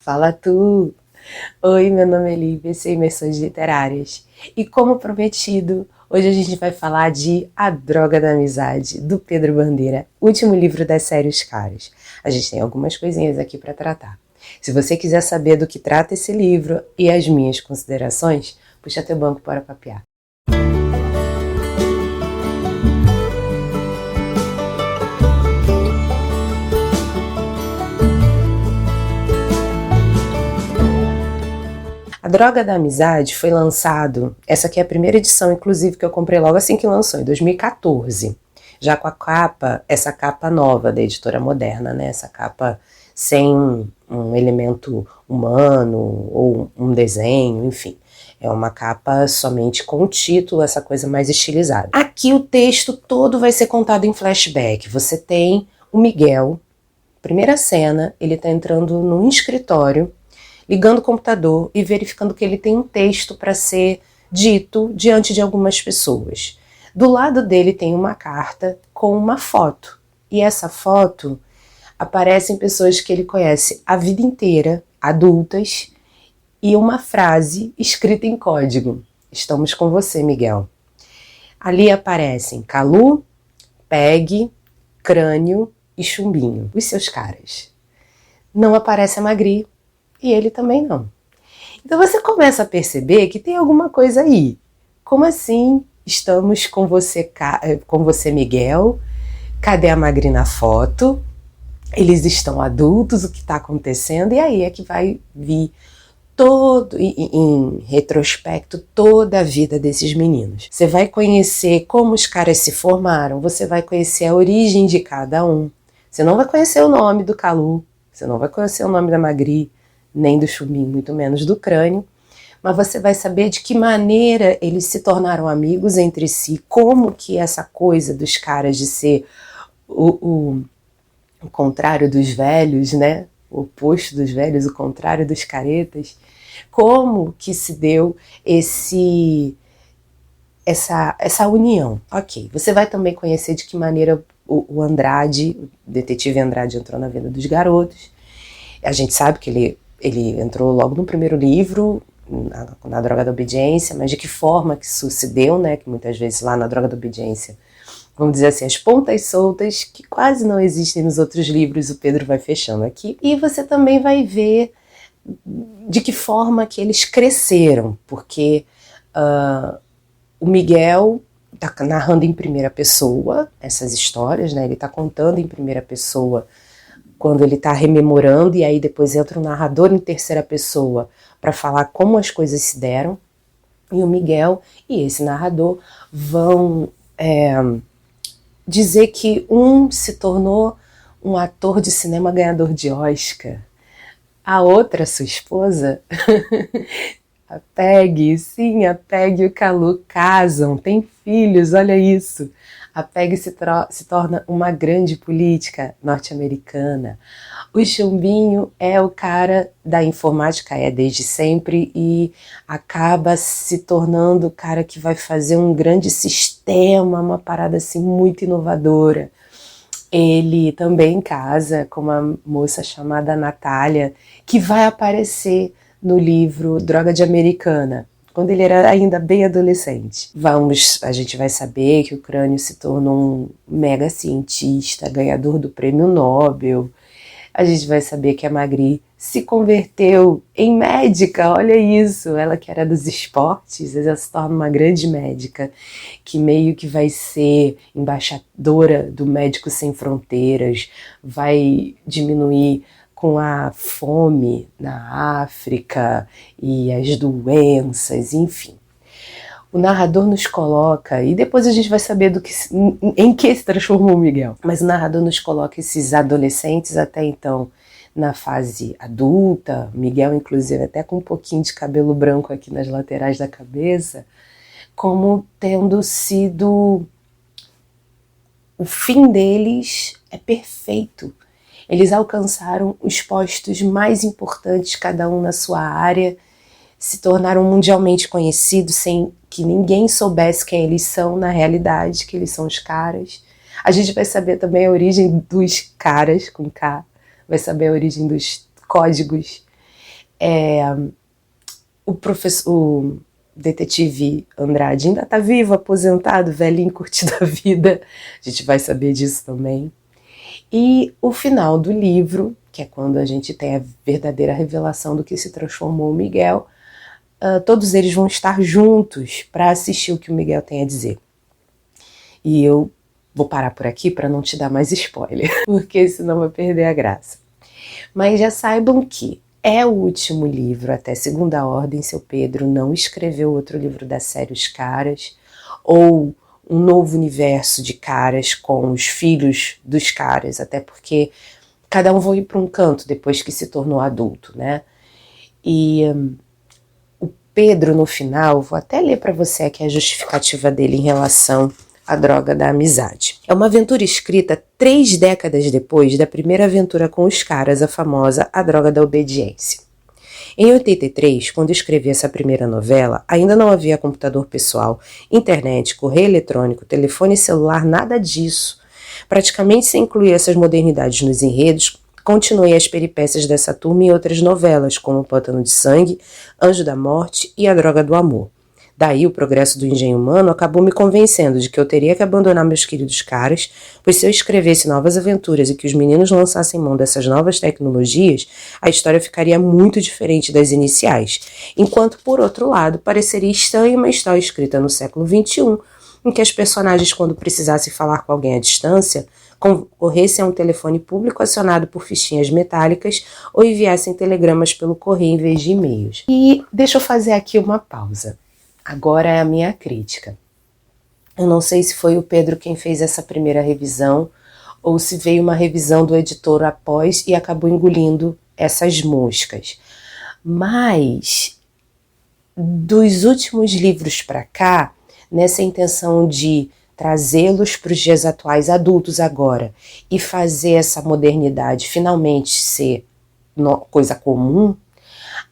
Fala tu! Oi, meu nome é Lívia, esse é Imersões Literárias. E como prometido, hoje a gente vai falar de A Droga da Amizade, do Pedro Bandeira, último livro da série Os Caras. A gente tem algumas coisinhas aqui para tratar. Se você quiser saber do que trata esse livro e as minhas considerações, puxa teu banco para papear. A Droga da Amizade foi lançado, essa aqui é a primeira edição, inclusive, que eu comprei logo assim que lançou, em 2014. Já com a capa, essa capa nova da editora Moderna, né? Essa capa sem um elemento humano ou um desenho, enfim. É uma capa somente com o título, essa coisa mais estilizada. Aqui o texto todo vai ser contado em flashback. Você tem o Miguel, primeira cena, ele tá entrando num escritório, ligando o computador e verificando que ele tem um texto para ser dito diante de algumas pessoas. Do lado dele tem uma carta com uma foto. E essa foto aparecem pessoas que ele conhece a vida inteira, adultas, e uma frase escrita em código. Estamos com você, Miguel. Ali aparecem Calu, Peg, Crânio e Chumbinho, os seus caras. Não aparece a Magri, e ele também não. Então você começa a perceber que tem alguma coisa aí. Como assim? Estamos com você, Miguel? Cadê a Magri na foto? Eles estão adultos, o que está acontecendo? E aí é que vai vir todo, em retrospecto, toda a vida desses meninos. Você vai conhecer como os caras se formaram, você vai conhecer a origem de cada um. Você não vai conhecer o nome do Calu, você não vai conhecer o nome da Magri, nem do Chumbinho, muito menos do Crânio, mas você vai saber de que maneira eles se tornaram amigos entre si, como que essa coisa dos caras de ser o contrário dos velhos, né? O oposto dos velhos, o contrário dos caretas, como que se deu essa união. Ok, você vai também conhecer de que maneira o Andrade, o detetive Andrade, entrou na vida dos garotos. A gente sabe que ele entrou logo no primeiro livro, na Droga da Obediência, mas de que forma que isso se deu, né? Que muitas vezes lá na Droga da Obediência, vamos dizer assim, as pontas soltas que quase não existem nos outros livros, o Pedro vai fechando aqui. E você também vai ver de que forma que eles cresceram, porque o Miguel está narrando em primeira pessoa essas histórias, né? Ele está contando em primeira pessoa quando ele está rememorando, e aí depois entra o narrador em terceira pessoa para falar como as coisas se deram, e o Miguel e esse narrador vão dizer que um se tornou um ator de cinema ganhador de Oscar, a outra, sua esposa, a Peg, sim, a Peg e o Calu casam, têm filhos, olha isso. A Peg se torna uma grande política norte-americana. O Chumbinho é o cara da informática, desde sempre, e acaba se tornando o cara que vai fazer um grande sistema, uma parada assim muito inovadora. Ele também casa com uma moça chamada Natália, que vai aparecer no livro Droga de Americana, quando ele era ainda bem adolescente. A gente vai saber que o Crânio se tornou um mega cientista, ganhador do prêmio Nobel. A gente vai saber que a Magri se converteu em médica, olha isso, ela que era dos esportes, ela se torna uma grande médica, que meio que vai ser embaixadora do Médicos Sem Fronteiras, vai diminuir com a fome na África e as doenças, enfim. O narrador nos coloca, e depois a gente vai saber em que se transformou o Miguel, mas o narrador nos coloca esses adolescentes até então na fase adulta, Miguel inclusive até com um pouquinho de cabelo branco aqui nas laterais da cabeça, como tendo sido o fim deles é perfeito. Eles alcançaram os postos mais importantes, cada um na sua área, se tornaram mundialmente conhecidos sem que ninguém soubesse quem eles são na realidade, que eles são os caras. A gente vai saber também a origem dos caras, com K, vai saber a origem dos códigos O detetive Andrade ainda está vivo, aposentado, velhinho, curtindo a vida. A gente vai saber disso também. E o final do livro, que é quando a gente tem a verdadeira revelação do que se transformou o Miguel, todos eles vão estar juntos para assistir o que o Miguel tem a dizer. E eu vou parar por aqui para não te dar mais spoiler, porque senão vai perder a graça. Mas já saibam que é o último livro, até segunda ordem, seu Pedro não escreveu outro livro da série Os Caras, ou um novo universo de caras com os filhos dos caras, até porque cada um vai ir para um canto depois que se tornou adulto, né? E o Pedro, no final, vou até ler para você aqui a justificativa dele em relação à droga da amizade. É uma aventura escrita 3 décadas depois da primeira aventura com os caras, a famosa A Droga da Obediência. Em 83, quando escrevi essa primeira novela, ainda não havia computador pessoal, internet, correio eletrônico, telefone celular, nada disso. Praticamente sem incluir essas modernidades nos enredos, continuei as peripécias dessa turma em outras novelas, como Pântano de Sangue, Anjo da Morte e A Droga do Amor. Daí o progresso do engenho humano acabou me convencendo de que eu teria que abandonar meus queridos caras, pois se eu escrevesse novas aventuras e que os meninos lançassem mão dessas novas tecnologias, a história ficaria muito diferente das iniciais, enquanto, por outro lado, pareceria estranha uma história escrita no século XXI, em que as personagens, quando precisassem falar com alguém à distância, concorressem a um telefone público acionado por fichinhas metálicas ou enviassem telegramas pelo correio em vez de e-mails. E deixa eu fazer aqui uma pausa. Agora é a minha crítica. Eu não sei se foi o Pedro quem fez essa primeira revisão ou se veio uma revisão do editor após e acabou engolindo essas moscas. Mas, dos últimos livros para cá, nessa intenção de trazê-los para os dias atuais adultos agora e fazer essa modernidade finalmente ser coisa comum,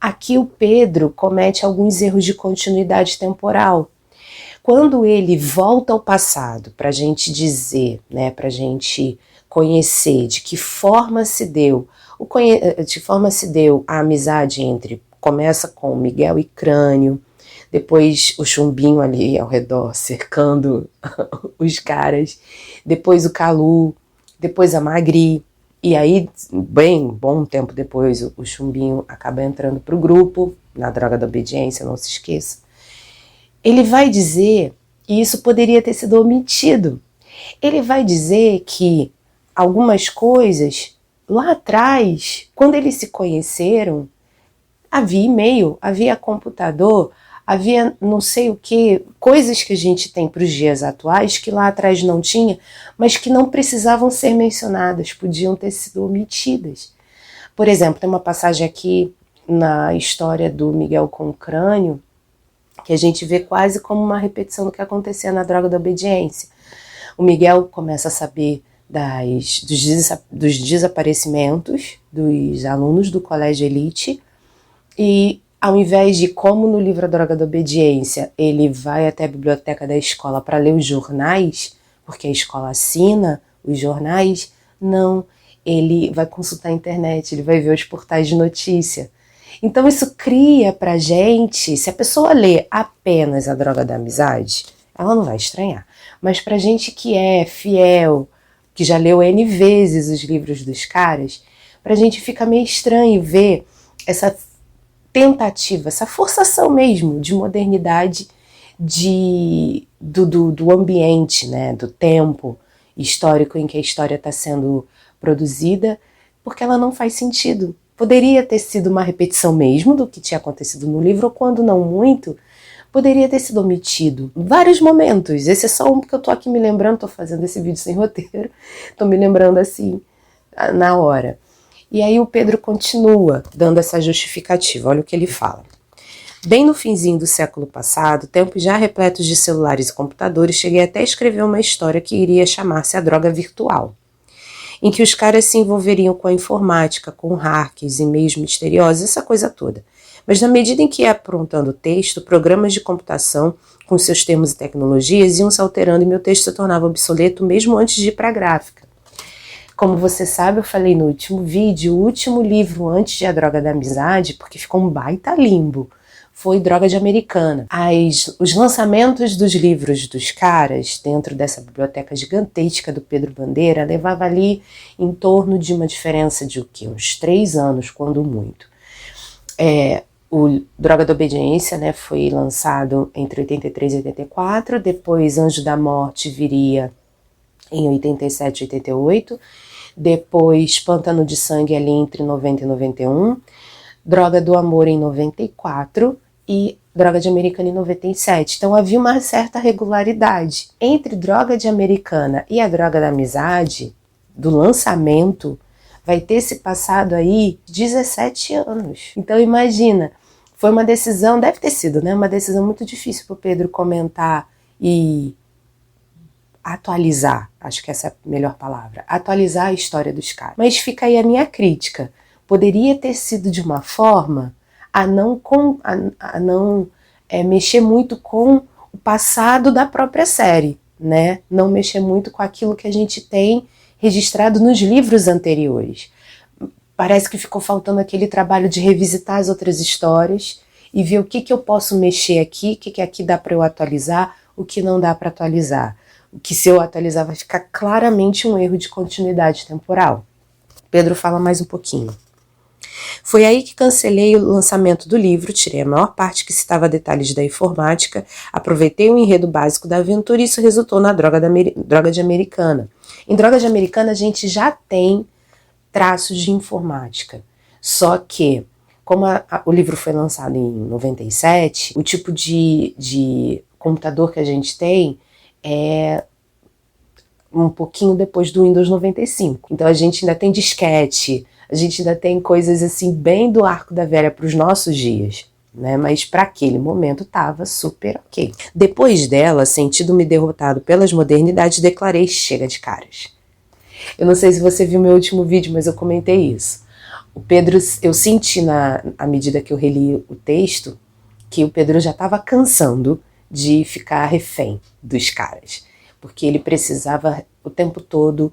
aqui o Pedro comete alguns erros de continuidade temporal. Quando ele volta ao passado para a gente dizer, né, para a gente conhecer de que forma se deu a amizade entre, começa com Miguel e Crânio, depois o Chumbinho ali ao redor cercando os caras, depois o Calu, depois a Magri. E aí, bom tempo depois, o Chumbinho acaba entrando para o grupo, na Droga da Obediência, não se esqueça. Ele vai dizer, e isso poderia ter sido omitido, ele vai dizer que algumas coisas, lá atrás, quando eles se conheceram, havia e-mail, havia computador, havia não sei o que, coisas que a gente tem para os dias atuais que lá atrás não tinha, mas que não precisavam ser mencionadas, podiam ter sido omitidas. Por exemplo, tem uma passagem aqui na história do Miguel com o Crânio, que a gente vê quase como uma repetição do que acontecia na Droga da Obediência. O Miguel começa a saber dos desaparecimentos dos alunos do colégio elite e ao invés de, como no livro A Droga da Obediência, ele vai até a biblioteca da escola para ler os jornais, porque a escola assina os jornais, não, ele vai consultar a internet, ele vai ver os portais de notícia. Então isso cria pra gente, se a pessoa lê apenas A Droga da Amizade, ela não vai estranhar. Mas pra gente que é fiel, que já leu N vezes os livros dos caras, pra gente fica meio estranho ver essa tentativa, essa forçação mesmo de modernidade do ambiente, né, do tempo histórico em que a história está sendo produzida, porque ela não faz sentido. Poderia ter sido uma repetição mesmo do que tinha acontecido no livro, ou quando não muito, poderia ter sido omitido. Vários momentos, esse é só um que eu tô aqui me lembrando, tô fazendo esse vídeo sem roteiro, tô me lembrando assim, na hora. E aí o Pedro continua dando essa justificativa, olha o que ele fala. Bem no finzinho do século passado, tempos já repletos de celulares e computadores, cheguei até a escrever uma história que iria chamar-se A Droga Virtual, em que os caras se envolveriam com a informática, com hackers, e-mails misteriosos, essa coisa toda. Mas na medida em que ia aprontando o texto, programas de computação, com seus termos e tecnologias, iam se alterando e meu texto se tornava obsoleto mesmo antes de ir para a gráfica. Como você sabe, eu falei no último vídeo, o último livro antes de A Droga da Amizade, porque ficou um baita limbo, foi Droga de Americana. Os lançamentos dos livros dos caras, dentro dessa biblioteca gigantesca do Pedro Bandeira, levava ali em torno de uma diferença de uns 3 anos, quando muito. O Droga da Obediência, né, foi lançado entre 83 e 84, depois Anjo da Morte viria em 87 e 88, depois Pântano de Sangue ali entre 90 e 91, Droga do Amor em 94 e Droga de Americana em 97. Então havia uma certa regularidade. Entre Droga de Americana e A Droga da Amizade, do lançamento, vai ter se passado aí 17 anos. Então imagina, foi uma decisão, deve ter sido, né, uma decisão muito difícil para o Pedro comentar e atualizar, acho que essa é a melhor palavra, atualizar a história dos caras. Mas fica aí a minha crítica. Poderia ter sido de uma forma a não mexer muito com o passado da própria série, né? Não mexer muito com aquilo que a gente tem registrado nos livros anteriores. Parece que ficou faltando aquele trabalho de revisitar as outras histórias e ver o que eu posso mexer aqui, o que aqui dá para eu atualizar, o que não dá para atualizar. O que, se eu atualizar, vai ficar claramente um erro de continuidade temporal. Pedro fala mais um pouquinho. Foi aí que cancelei o lançamento do livro, tirei a maior parte que citava detalhes da informática, aproveitei o enredo básico da aventura e isso resultou na Droga de Americana. Em Droga de Americana a gente já tem traços de informática, só que, como o livro foi lançado em 97, o tipo de computador que a gente tem é um pouquinho depois do Windows 95. Então a gente ainda tem disquete, a gente ainda tem coisas assim bem do arco da velha para os nossos dias, né? Mas para aquele momento estava super ok. Depois dela, sentindo-me derrotado pelas modernidades, declarei chega de caras. Eu não sei se você viu meu último vídeo, mas eu comentei isso. O Pedro, eu senti à medida que eu reli o texto que o Pedro já estava cansando de ficar refém dos caras, porque ele precisava o tempo todo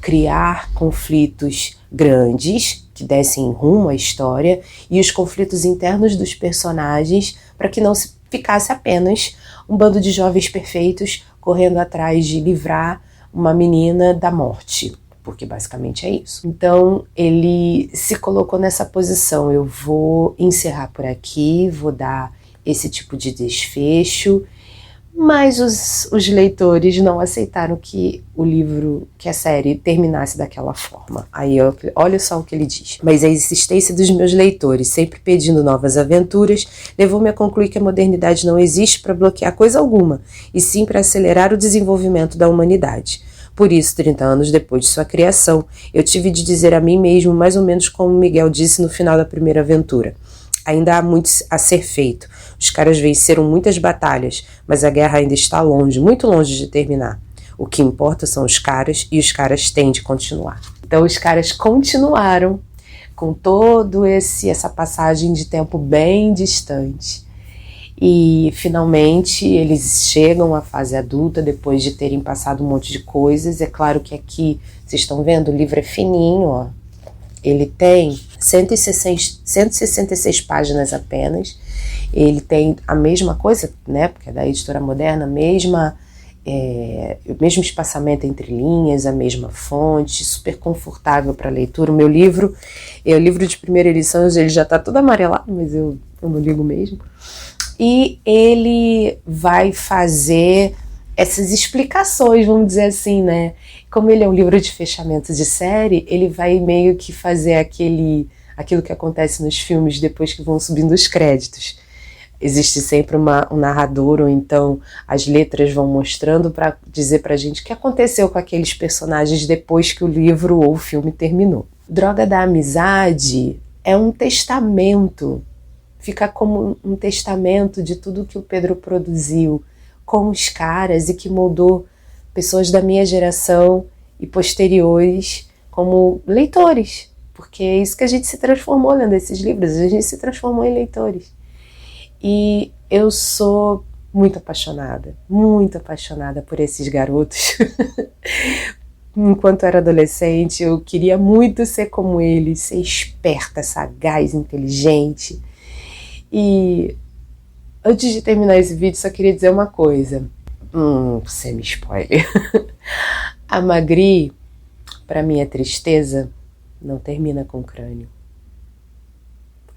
criar conflitos grandes que dessem rumo à história e os conflitos internos dos personagens para que não se ficasse apenas um bando de jovens perfeitos correndo atrás de livrar uma menina da morte, porque basicamente é isso. Então ele se colocou nessa posição, eu vou encerrar por aqui, vou dar esse tipo de desfecho, mas os leitores não aceitaram que o livro, que a série terminasse daquela forma. Aí olha só o que ele diz. Mas a insistência dos meus leitores, sempre pedindo novas aventuras, levou-me a concluir que a modernidade não existe para bloquear coisa alguma, e sim para acelerar o desenvolvimento da humanidade. Por isso, 30 anos depois de sua criação, eu tive de dizer a mim mesmo, mais ou menos como Miguel disse no final da primeira aventura: ainda há muito a ser feito. Os caras venceram muitas batalhas, mas a guerra ainda está longe, muito longe de terminar. O que importa são os caras, e os caras têm de continuar. Então os caras continuaram com todo essa passagem de tempo bem distante. E finalmente eles chegam à fase adulta depois de terem passado um monte de coisas. É claro que aqui, vocês estão vendo, o livro é fininho, ó. Ele tem 166 páginas apenas. Ele tem a mesma coisa, né, porque é da Editora Moderna, o mesmo espaçamento entre linhas, a mesma fonte, super confortável para leitura. O meu livro, o livro de primeira edição, ele já está todo amarelado, mas eu não ligo mesmo. E ele vai fazer essas explicações, vamos dizer assim, né? Como ele é um livro de fechamento de série, ele vai meio que fazer aquilo que acontece nos filmes depois que vão subindo os créditos. Existe sempre um narrador, ou então as letras vão mostrando para dizer pra gente o que aconteceu com aqueles personagens depois que o livro ou o filme terminou. Droga da Amizade é um testamento, fica como um testamento de tudo que o Pedro produziu com os caras e que moldou pessoas da minha geração e posteriores como leitores, porque é isso que a gente se transformou lendo esses livros, a gente se transformou em leitores. E eu sou muito apaixonada por esses garotos, enquanto era adolescente, eu queria muito ser como ele, ser esperta, sagaz, inteligente. E antes de terminar esse vídeo, só queria dizer uma coisa. Semi-spoiler. A Magri, pra minha tristeza, não termina com crânio.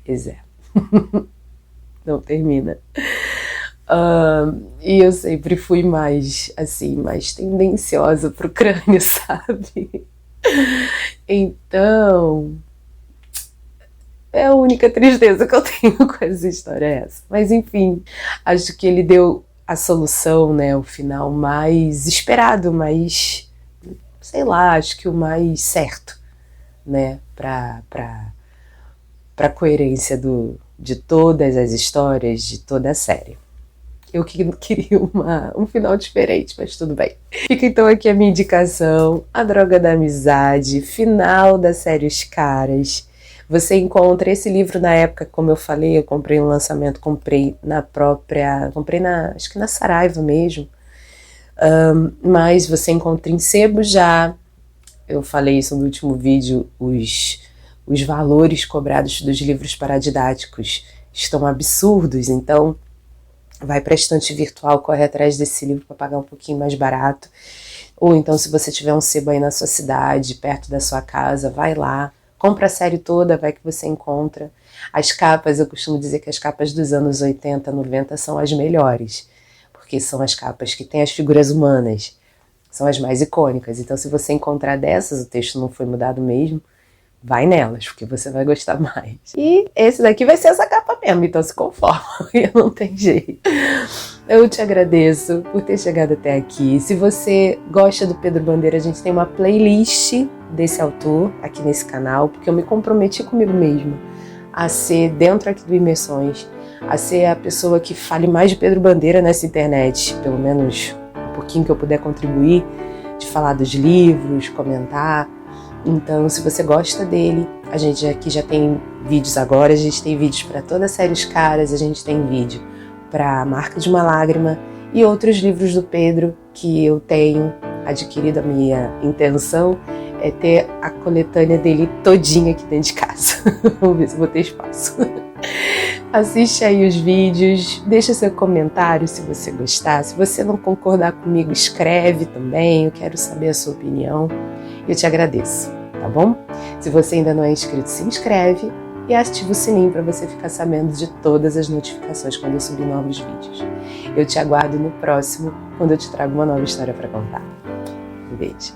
Pois é. Não termina. E eu sempre fui mais, assim, mais tendenciosa pro crânio, sabe? Então, é a única tristeza que eu tenho com essa história é essa. Mas enfim, acho que ele deu a solução, né? O final mais esperado, mais, sei lá, acho que o mais certo, né? Pra coerência de todas as histórias, de toda a série. Eu queria um final diferente, mas tudo bem. Fica então aqui a minha indicação, A Droga da Amizade, final da série Os Caras. Você encontra esse livro na época, como eu falei, eu comprei no lançamento, comprei acho que na Saraiva mesmo, mas você encontra em sebo já. Eu falei isso no último vídeo, os valores cobrados dos livros paradidáticos estão absurdos, então vai para a estante virtual, corre atrás desse livro para pagar um pouquinho mais barato. Ou então, se você tiver um sebo aí na sua cidade, perto da sua casa, vai lá, compra a série toda, vai que você encontra. As capas, eu costumo dizer que as capas dos anos 80, 90 são as melhores, porque são as capas que têm as figuras humanas, são as mais icônicas. Então, se você encontrar dessas, o texto não foi mudado mesmo, vai nelas, porque você vai gostar mais. E esse daqui vai ser essa capa mesmo, então se conforma, não tem jeito. Eu te agradeço por ter chegado até aqui. Se você gosta do Pedro Bandeira, a gente tem uma playlist desse autor aqui nesse canal, porque eu me comprometi comigo mesma a ser, dentro aqui do Imersões, a ser a pessoa que fale mais de Pedro Bandeira nessa internet, pelo menos um pouquinho que eu puder contribuir, de falar dos livros, comentar. Então, se você gosta dele, a gente aqui já tem vídeos agora, a gente tem vídeos para toda a série Os Caras, a gente tem vídeo para A Marca de uma Lágrima e outros livros do Pedro que eu tenho adquirido. A minha intenção é ter a coletânea dele todinha aqui dentro de casa. Vamos ver se vou ter espaço. Assiste aí os vídeos, deixa seu comentário se você gostar. Se você não concordar comigo, escreve também, eu quero saber a sua opinião. Eu te agradeço, tá bom? Se você ainda não é inscrito, se inscreve e ativa o sininho para você ficar sabendo de todas as notificações quando eu subir novos vídeos. Eu te aguardo no próximo, quando eu te trago uma nova história para contar. Um beijo.